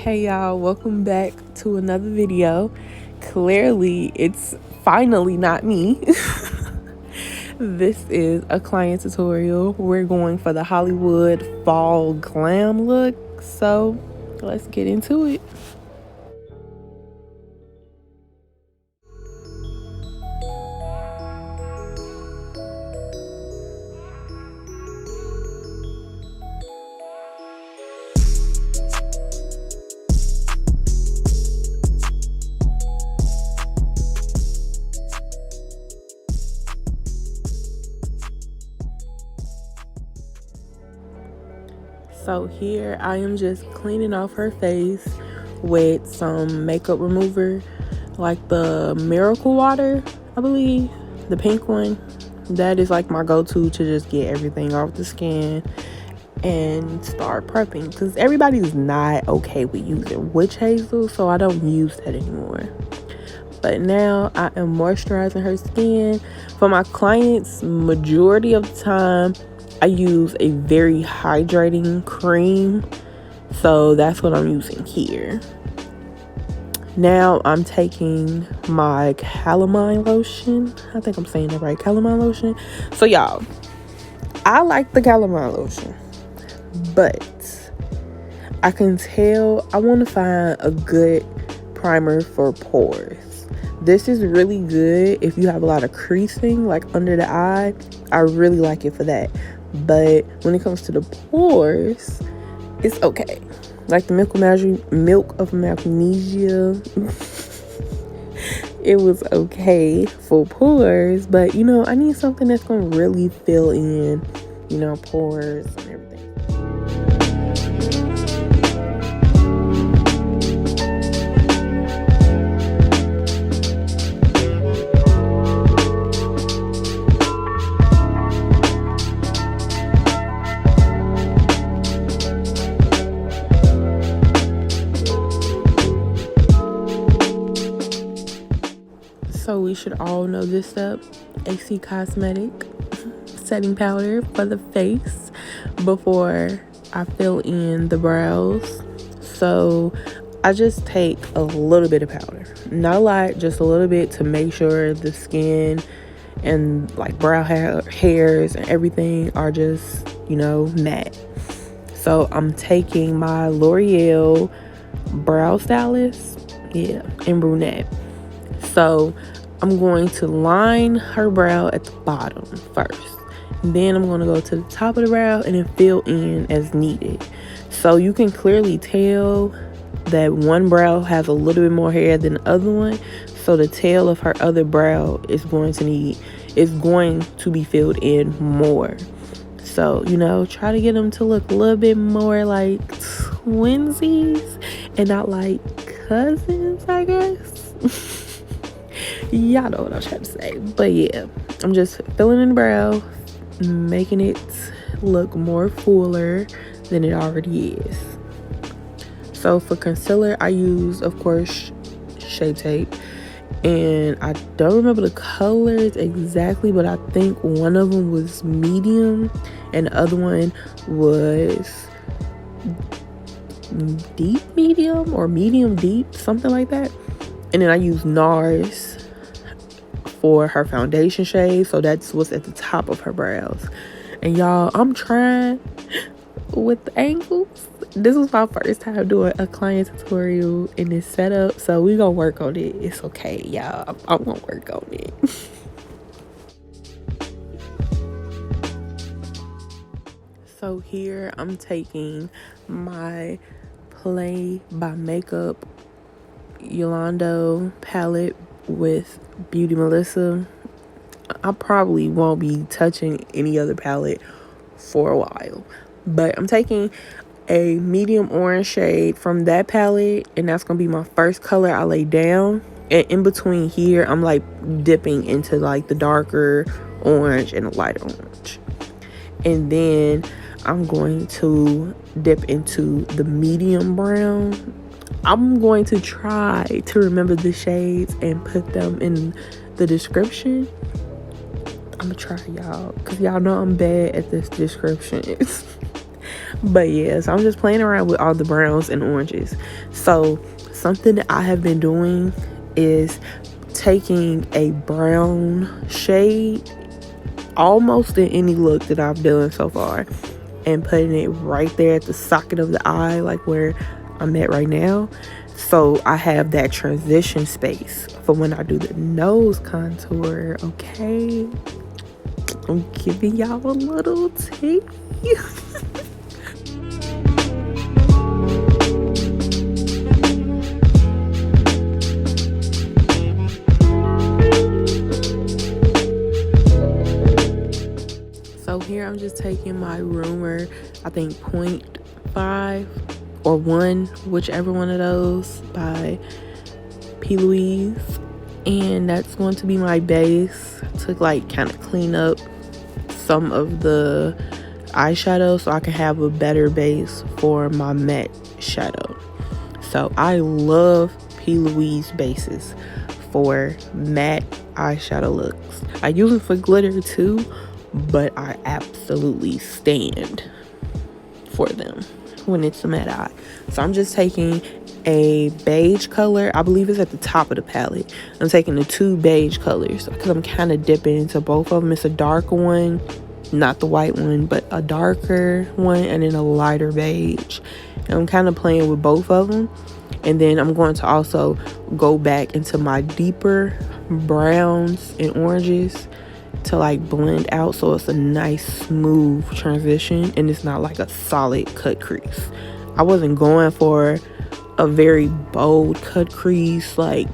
Hey y'all, welcome back to another video. Clearly, it's finally not me. This is a client tutorial. We're going for the Hollywood fall glam look. So let's get into it. So here I am just cleaning off her face with some makeup remover, like the Miracle Water, I believe, the pink one. That is like my go-to to just get everything off the skin and start prepping, because everybody's not okay with using witch hazel, so I don't use that anymore. But now I am moisturizing her skin. For my clients, majority of the time I use a very hydrating cream, so that's what I'm using here. Now I'm taking my calamine lotion. I think I'm saying that right, calamine lotion. So y'all, I like the calamine lotion, but I can tell I want to find a good primer for pores. This is really good if you have a lot of creasing, like under the eye. I really like it for that. But when it comes to the pores, it's okay. Like the milk of magnesia, it was okay for pores. But, I need something that's going to really fill in, pores and everything. So we should all know this step. AC Cosmetic setting powder for the face before I fill in the brows. So I just take a little bit of powder, not a lot, just a little bit, to make sure the skin and like brow hairs and everything are just, matte. So I'm taking my L'Oreal brow stylist, in brunette. So I'm going to line her brow at the bottom first. Then I'm going to go to the top of the brow and then fill in as needed. So you can clearly tell that one brow has a little bit more hair than the other one. So the tail of her other brow is going to be filled in more. So, try to get them to look a little bit more like twinsies and not like cousins, I guess. Y'all know what I'm trying to say. But yeah, I'm just filling in the brow, making it look more fuller than it already is. So for concealer, I use, of course, Shape Tape. And I don't remember the colors exactly, but I think one of them was medium and the other one was deep medium or medium deep, something like that. And then I use NARS for her foundation shade, so that's what's at the top of her brows. And y'all, I'm trying with the angles. This was my first time doing a client tutorial in this setup, so we gonna work on it. It's okay, y'all. I'm gonna work on it. So here I'm taking my Play by Makeup Yolando palette with Beauty Melissa. I probably won't be touching any other palette for a while, but I'm taking a medium orange shade from that palette, and that's gonna be my first color I lay down. And in between here, I'm like dipping into like the darker orange and the lighter orange, and then I'm going to dip into the medium brown. I'm going to try to remember the shades and put them in the description. I'm gonna try, y'all, because y'all know I'm bad at this description. But yeah, so I'm just playing around with all the browns and oranges. So something that I have been doing is taking a brown shade almost in any look that I've done so far and putting it right there at the socket of the eye, like where I'm at right now. So I have that transition space for when I do the nose contour. Okay, I'm giving y'all a little tea. So here I'm just taking my Rumor, I think 0.5 or 1, whichever one of those, by P. Louise, and that's going to be my base to like kind of clean up some of the eyeshadow so I can have a better base for my matte shadow. So I love P. Louise bases for matte eyeshadow looks. I use them for glitter too, but I absolutely stand for them when it's a matte eye. So I'm just taking a beige color. I believe it's at the top of the palette. I'm taking the 2 beige colors because I'm kind of dipping into both of them. It's a darker one, not the white one, but a darker one, and then a lighter beige. And I'm kind of playing with both of them. And then I'm going to also go back into my deeper browns and oranges to like blend out so it's a nice smooth transition and it's not like a solid cut crease. I wasn't going for a very bold cut crease, like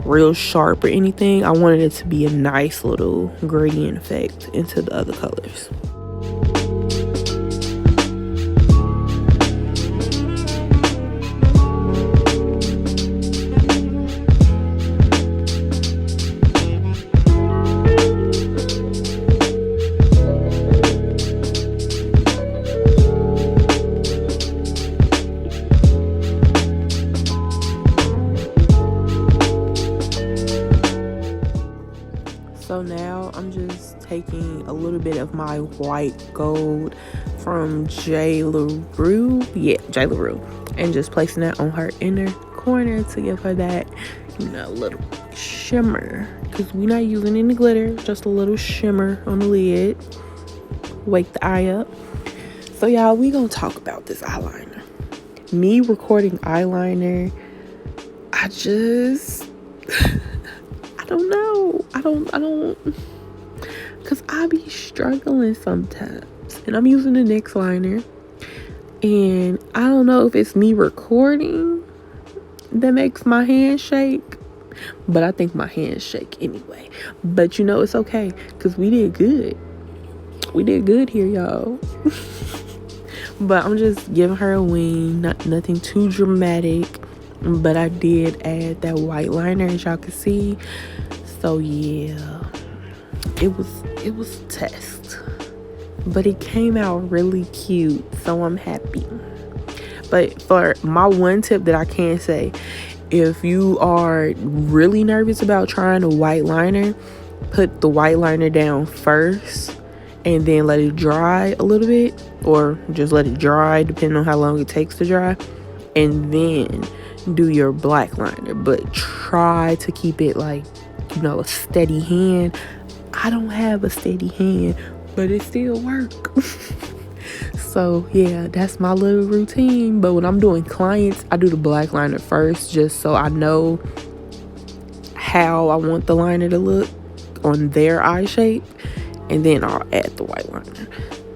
real sharp or anything. I wanted it to be a nice little gradient effect into the other colors. So now I'm just taking a little bit of my white gold from J. LaRue, and just placing that on her inner corner to give her that, little shimmer, because we're not using any glitter, just a little shimmer on the lid, wake the eye up. So y'all, we gonna talk about this eyeliner. Me recording eyeliner, I just I don't know. I don't, because I be struggling sometimes. And I'm using the NYX liner. And I don't know if it's me recording that makes my hand shake. But I think my hands shake anyway. But it's okay. Because we did good. We did good here, y'all. But I'm just giving her a wing. Nothing too dramatic. But I did add that white liner, as y'all can see. So yeah, it was a test, but it came out really cute, so I'm happy. But for my one tip that I can say, if you are really nervous about trying a white liner, put the white liner down first and then let it dry a little bit, or just let it dry depending on how long it takes to dry, and then do your black liner. But try to keep it like, a steady hand. I don't have a steady hand, but it still works. So yeah, that's my little routine. But when I'm doing clients, I do the black liner first, just so I know how I want the liner to look on their eye shape, and then I'll add the white liner.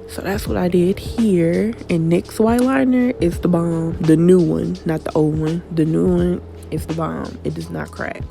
So that's what I did here. And NYX white liner is the bomb. The new one, not the old one. The new one is the bomb. It does not crack.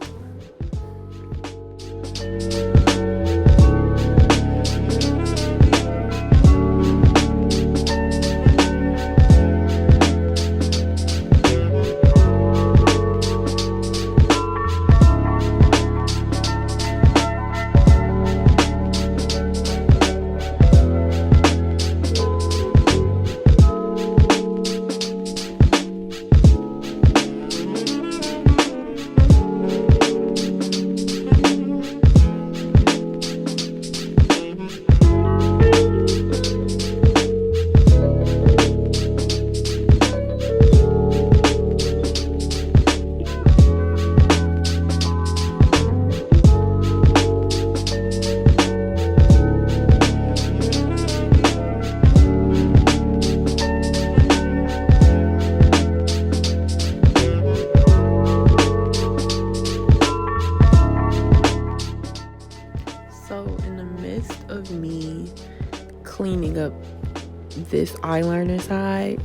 this eyeliner side,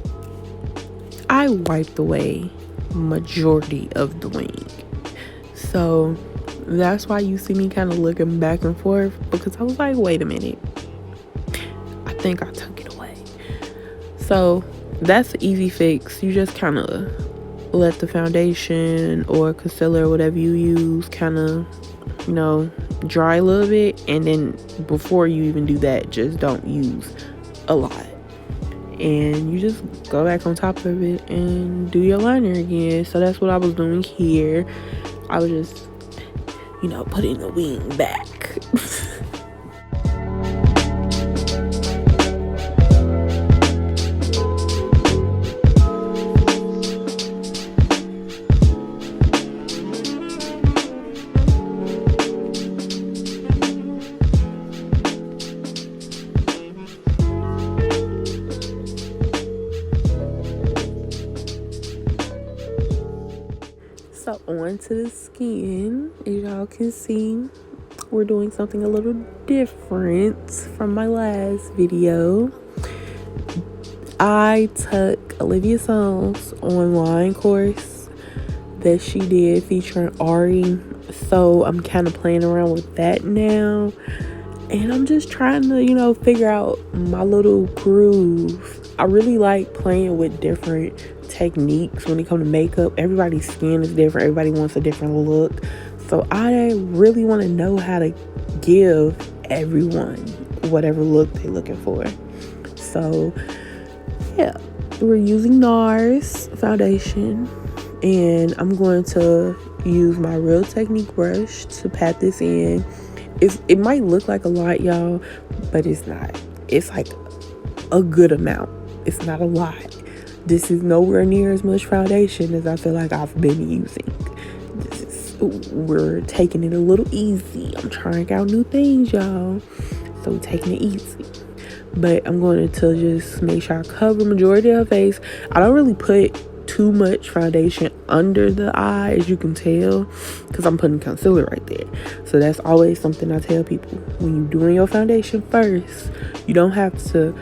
I wiped away majority of the wing. So that's why you see me kind of looking back and forth, because I was like, wait a minute, I think I took it away. So that's an easy fix. You just kind of let the foundation or concealer or whatever you use kind of, dry a little bit, and then before you even do that, just don't use a lot, and you just go back on top of it and do your liner again. So that's what I was doing here. I was just putting the wing back. So on to the skin. As y'all can see, we're doing something a little different from my last video. I took Olivia Song's online course that she did featuring Ari. So I'm kind of playing around with that now. And I'm just trying to, figure out my little groove. I really like playing with different techniques when it comes to makeup. Everybody's skin is different. Everybody wants a different look. So I really want to know how to give everyone whatever look they're looking for. So yeah, we're using NARS foundation, and I'm going to use my Real Technique brush to pat this in. It might look like a lot, y'all, but it's not. It's like a good amount. It's not a lot. This is nowhere near as much foundation as I feel like I've been using. We're taking it a little easy. I'm trying out new things, y'all. So we're taking it easy. But I'm going to just make sure I cover majority of her face. I don't really put too much foundation under the eye, as you can tell, because I'm putting concealer right there. So that's always something I tell people. When you're doing your foundation first, you don't have to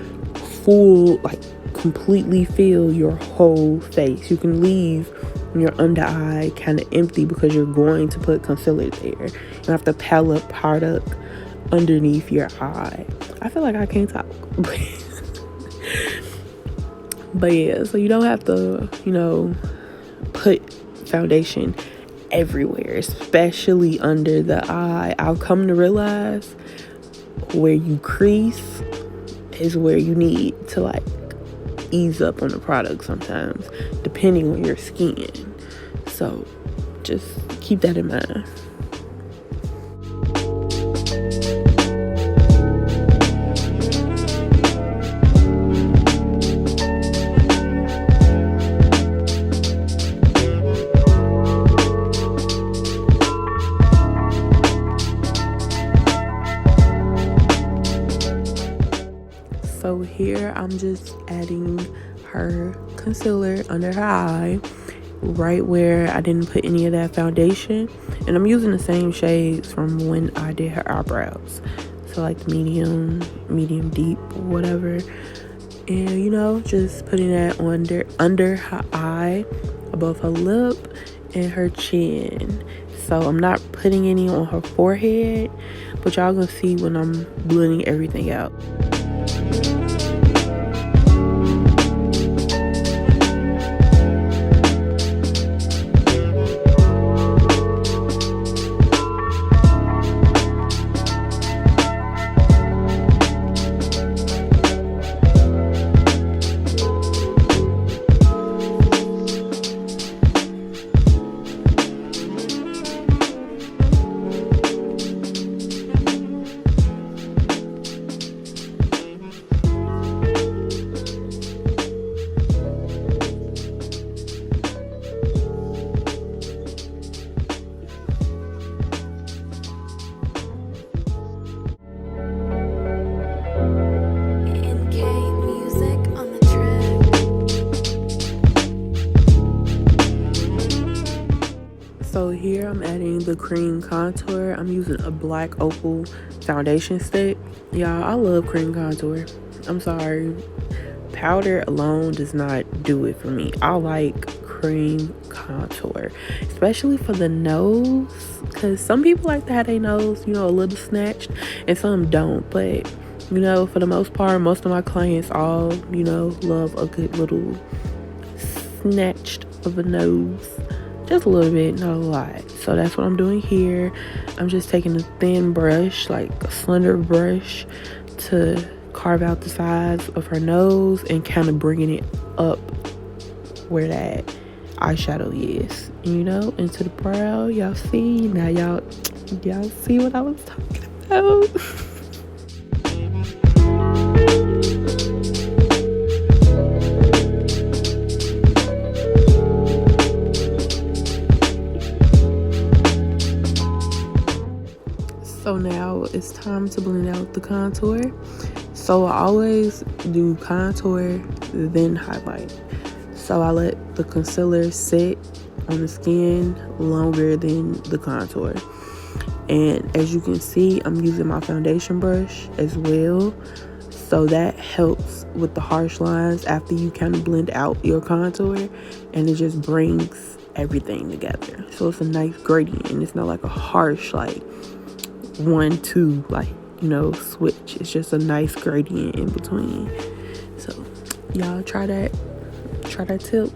completely fill your whole face. You can leave your under eye kind of empty because you're going to put concealer there. You don't have to palette product underneath your eye. I feel like I can't talk. But yeah, so you don't have to, put foundation everywhere, especially under the eye. I've come to realize where you crease is where you need to ease up on the product sometimes, depending on your skin. So just keep that in mind. So here I'm just adding her concealer under her eye, right where I didn't put any of that foundation. And I'm using the same shades from when I did her eyebrows. So like medium deep, whatever. And just putting that under her eye, above her lip and her chin. So I'm not putting any on her forehead, but y'all gonna see when I'm blending everything out. So here I'm adding the cream contour. I'm using a black opal foundation stick. Y'all, I love cream contour. I'm sorry. powder alone does not do it for me. I like cream contour, especially for the nose, because some people like to have their nose, a little snatched, and some don't. But for the most part, most of my clients all, love a good little snatched of a nose. Just a little bit, not a lot. So that's what I'm doing here. I'm just taking a thin brush, like a slender brush, to carve out the sides of her nose and kind of bringing it up where that eyeshadow is, into the brow. Y'all see? Now y'all see what I was talking about. So now it's time to blend out the contour. So I always do contour, then highlight. So I let the concealer sit on the skin longer than the contour. And as you can see, I'm using my foundation brush as well. So that helps with the harsh lines after you kind of blend out your contour. And it just brings everything together. So it's a nice gradient. And it's not like a harsh, 1-2, switch. It's just a nice gradient in between. So y'all try that tip.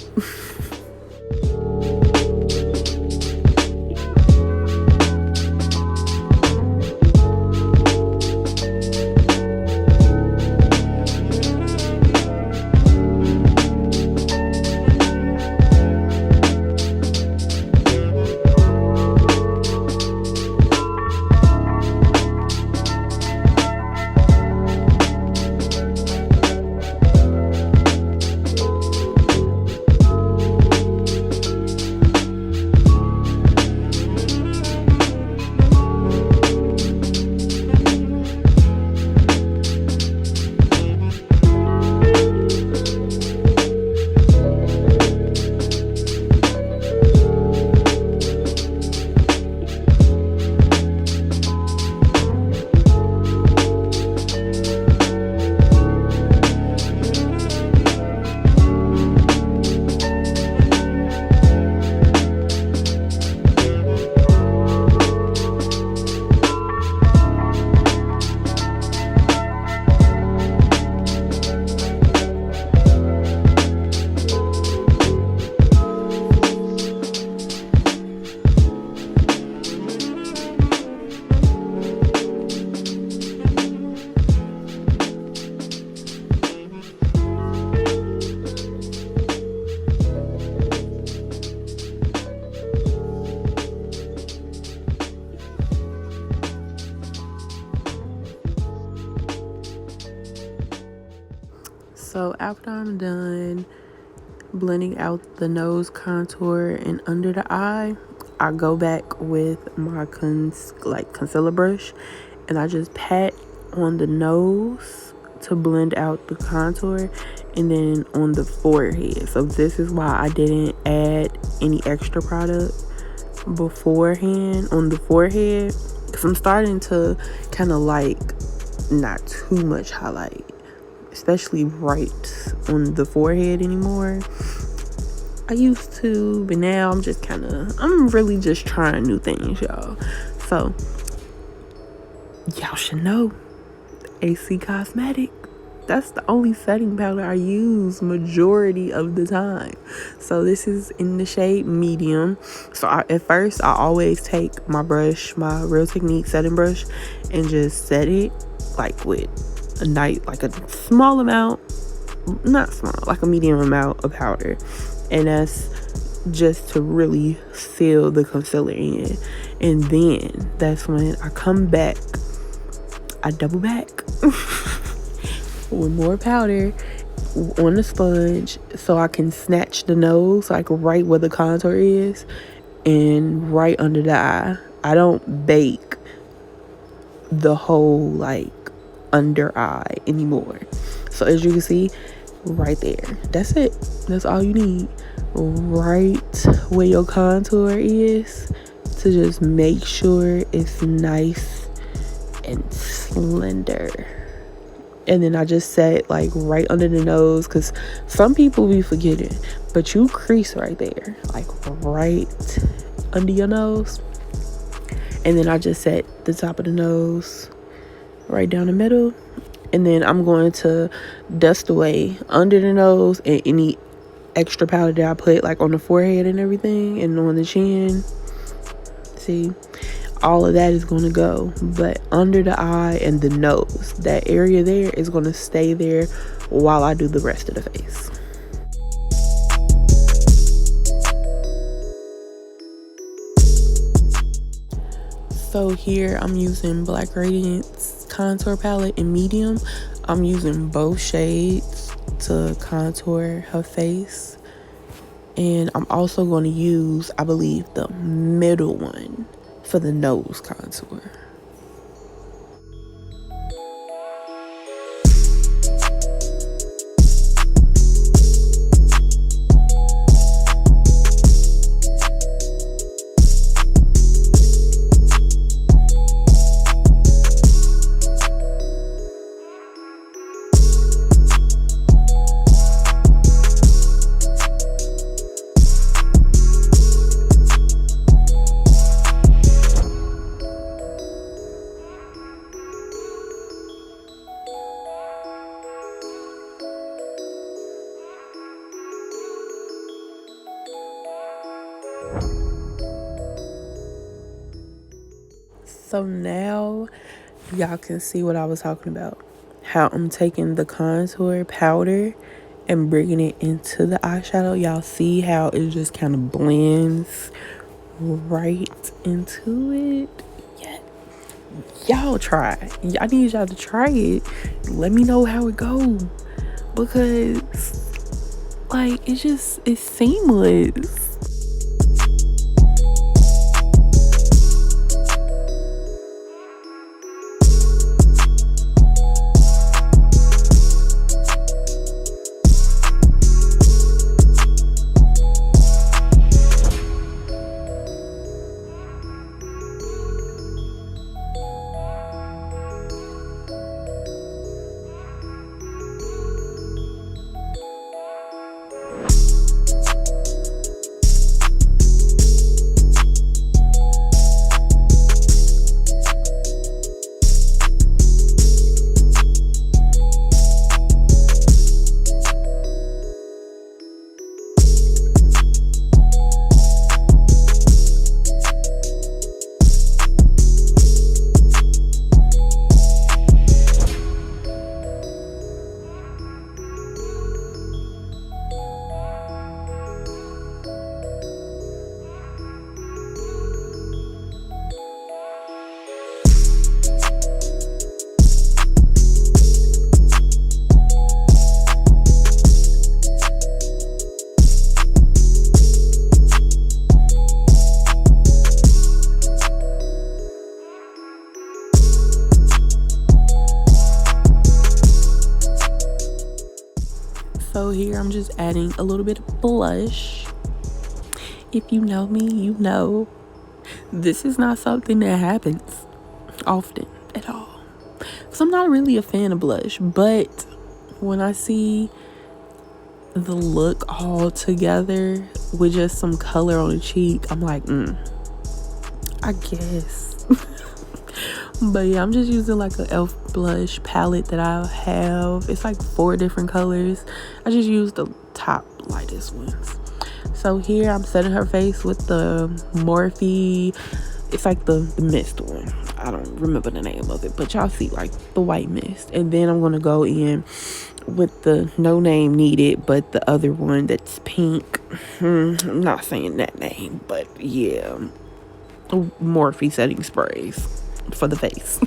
So after I'm done blending out the nose contour and under the eye, I go back with my concealer brush and I just pat on the nose to blend out the contour, and then on the forehead. So this is why I didn't add any extra product beforehand on the forehead, because I'm starting to kind of not too much highlight, especially right on the forehead anymore. I used to, but now I'm really just trying new things, y'all. So y'all should know, AC Cosmetic, that's the only setting powder I use majority of the time. So this is in the shade medium. So at first I always take my brush, my Real Technique setting brush, and just set it with a small amount, not small, like a medium amount of powder. And that's just to really seal the concealer in. And then that's when I come back, I double back with more powder on the sponge so I can snatch the nose right where the contour is and right under the eye. I don't bake the whole under eye anymore. So as you can see right there, that's it. That's all you need, right where your contour is, to just make sure it's nice and slender. And then I just set like right under the nose, because some people be forgetting, but you crease right there, like right under your nose. And then I just set the top of the nose right down the middle. And then I'm going to dust away under the nose and any extra powder that I put like on the forehead and everything and on the chin. See, all of that is going to go, but under the eye and the nose, that area there is going to stay there while I do the rest of the face. So here I'm using Black Radiance contour palette in medium. I'm using both shades to contour her face, and I'm also going to use, I believe, the middle one for the nose contour. So now y'all can see what I was talking about. How I'm taking the contour powder and bringing it into the eyeshadow. Y'all see how it just kind of blends right into it? Yeah. Y'all try. I need y'all to try it. Let me know how it goes. Because, like, it's seamless. So here I'm just adding a little bit of blush. If you know me, you know this is not something that happens often at all. So I'm not really a fan of blush, but when I see the look all together with just some color on the cheek, I'm like, I guess. But yeah, I'm just using like a e.l.f. blush palette that I have. It's like 4 different colors. I just used the top lightest ones. So here I'm setting her face with the Morphe. It's like the mist one. I don't remember the name of it, but y'all see like the white mist. And then I'm gonna go in with the no name needed, but the other one that's pink. I'm not saying that name, but yeah, Morphe setting sprays for the face.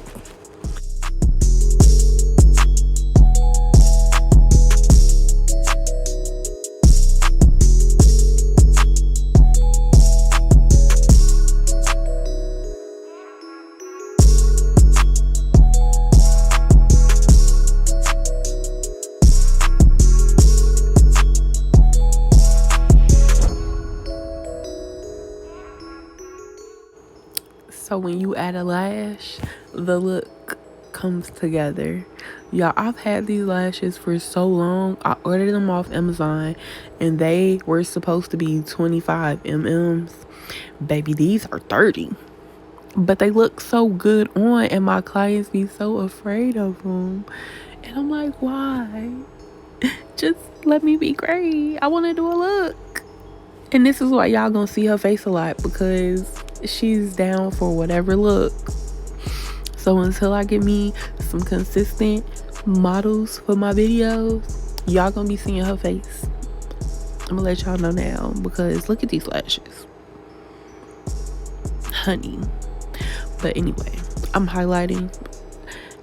So when you add a lash, the look comes together. Y'all, I've had these lashes for so long. I ordered them off Amazon and they were supposed to be 25 mm's. Baby, these are 30. But they look so good on, and my clients be so afraid of them. And I'm like, why? Just let me be great. I want to do a look. And this is why y'all gonna see her face a lot, because she's down for whatever look. So until I get me some consistent models for my videos, y'all gonna be seeing her face. I'm gonna let y'all know now, because look at these lashes, honey. But anyway, I'm highlighting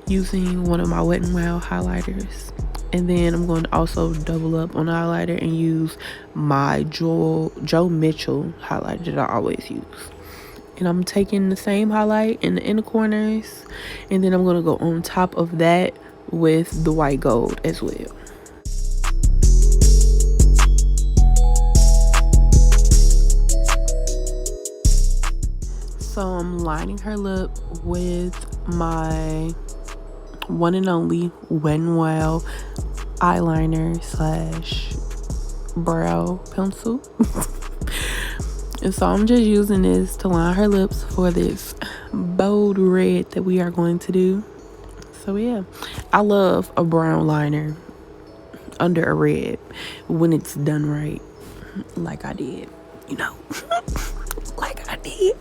using one of my Wet n Wild highlighters, and then I'm going to also double up on the highlighter and use my Joe Mitchell highlighter that I always use. And I'm taking the same highlight in the inner corners, and then I'm going to go on top of that with the white gold as well. So I'm lining her lip with my one and only Wet n Wild eyeliner slash brow pencil. And so I'm just using this to line her lips for this bold red that we are going to do. So yeah, I love a brown liner under a red when it's done right, like I did, you know. Like I did.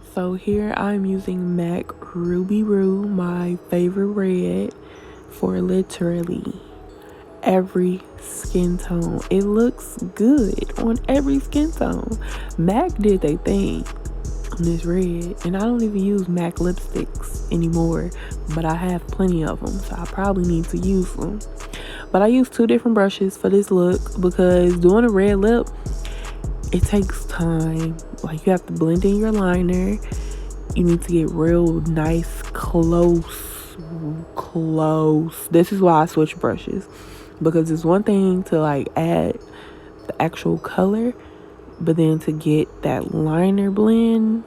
So here I'm using MAC Ruby Roo, my favorite red, for literally every skin tone. It looks good on every skin tone. MAC did their thing on this red, and I don't even use MAC lipsticks anymore, but I have plenty of them, so I probably need to use them. But I use 2 different brushes for this look, because doing a red lip, it takes time. Like, you have to blend in your liner. You need to get real nice, close. This is why I switch brushes, because it's one thing to like add the actual color, but then to get that liner blend,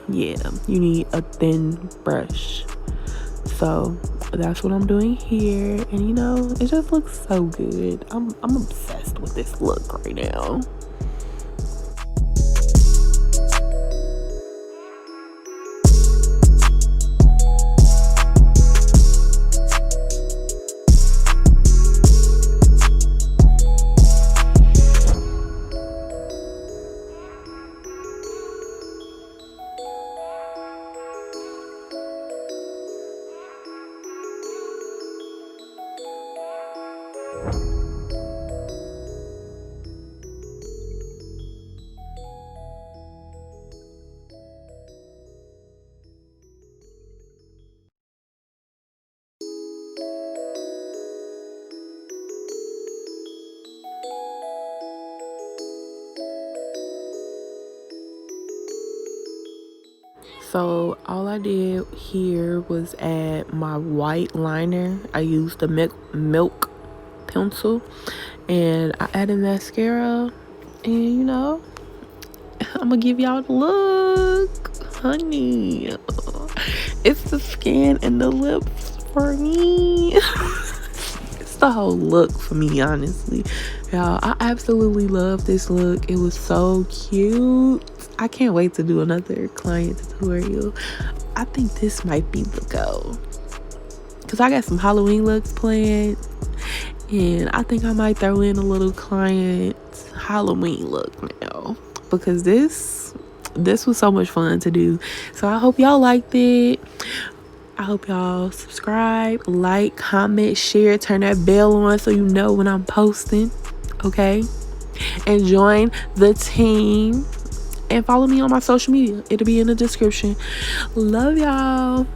yeah, you need a thin brush. So that's what I'm doing here, and you know, it just looks so good. I'm obsessed with this look right now. So all I did here was add my white liner. I used the milk pencil, and I added mascara, and you know, I'm gonna give y'all the look, honey. It's the skin and the lips for me. It's the whole look for me, honestly. Y'all, I absolutely love this look. It was so cute. I can't wait to do another client tutorial. I think this might be the go, because I got some Halloween looks planned, and I think I might throw in a little client Halloween look now, because this was so much fun to do. So I hope y'all liked it. I hope y'all subscribe, like, comment, share, turn that bell on so you know when I'm posting, okay? And join the team, and follow me on my social media. It'll be in the description. Love y'all.